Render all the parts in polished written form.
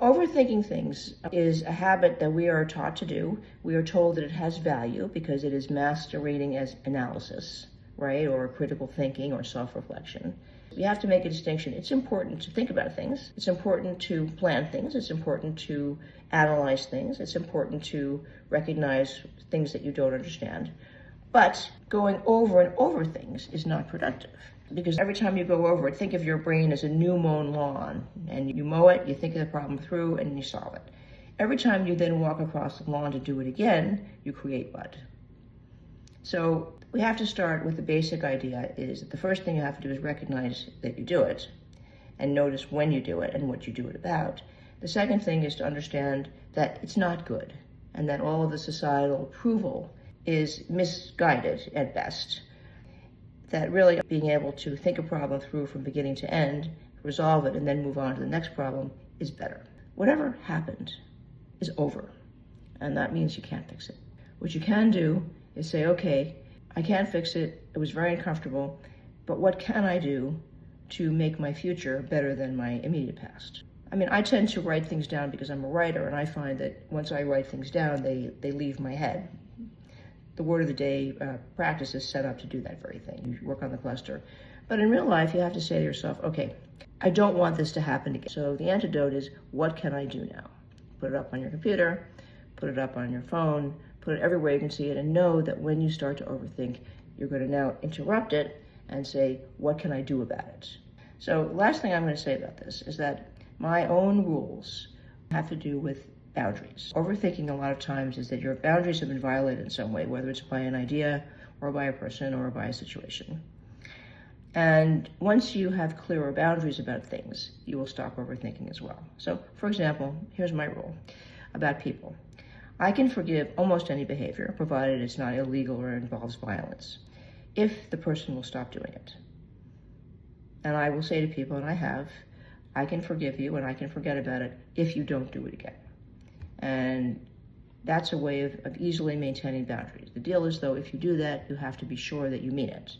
Overthinking things is a habit that we are taught to do. We are told that it has value because it is masquerading as analysis, right? Or critical thinking or self-reflection. You have to make a distinction. It's important to think about things. It's important to plan things. It's important to analyze things. It's important to recognize things that you don't understand. But going over and over things is not productive. Because every time you go over it, think of your brain as a new mown lawn, and you mow it, you think of the problem through, and you solve it. Every time you then walk across the lawn to do it again, you create mud. So we have to start with the basic idea is that the first thing you have to do is recognize that you do it, and notice when you do it and what you do it about. The second thing is to understand that it's not good, and that all of the societal approval is misguided at best. That really being able to think a problem through from beginning to end, resolve it, and then move on to the next problem is better. Whatever happened is over, and that means you can't fix it. What you can do is say, okay, I can't fix it, it was very uncomfortable, but what can I do to make my future better than my immediate past? I mean, I tend to write things down because I'm a writer, and I find that once I write things down, they leave my head. The word of the day practice is set up to do that very thing. You work on the cluster. But in real life, you have to say to yourself, okay, I don't want this to happen again. So the antidote is, what can I do now? Put it up on your computer, put it up on your phone, put it everywhere you can see it, and know that when you start to overthink, you're going to now interrupt it and say, what can I do about it? So last thing I'm going to say about this is that my own rules have to do with boundaries. Overthinking a lot of times is that your boundaries have been violated in some way, whether it's by an idea or by a person or by a situation. And once you have clearer boundaries about things, you will stop overthinking as well. So, for example, here's my rule about people. I can forgive almost any behavior, provided it's not illegal or involves violence, if the person will stop doing it. And I will say to people, and I can forgive you and I can forget about it if you don't do it again. And that's a way of easily maintaining boundaries. The deal is, though, if you do that, you have to be sure that you mean it.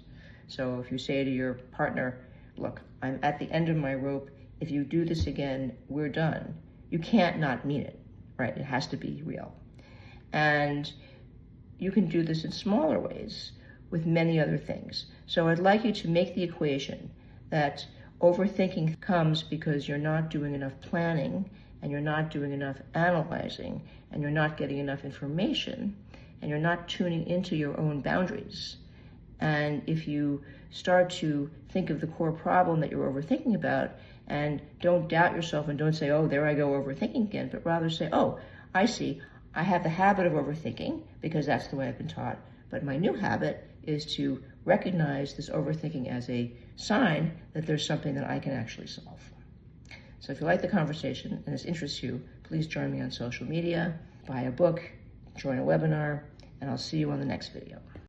So if you say to your partner, look, I'm at the end of my rope. If you do this again, we're done. You can't not mean it, right? It has to be real. And you can do this in smaller ways with many other things. So I'd like you to make the equation that overthinking comes because you're not doing enough planning, and you're not doing enough analyzing, and you're not getting enough information, and you're not tuning into your own boundaries. And if you start to think of the core problem that you're overthinking about, and don't doubt yourself and don't say, oh, there I go overthinking again, but rather say, oh, I see, I have the habit of overthinking because that's the way I've been taught, but my new habit is to recognize this overthinking as a sign that there's something that I can actually solve. So if you like the conversation and this interests you, please join me on social media, buy a book, join a webinar, and I'll see you on the next video.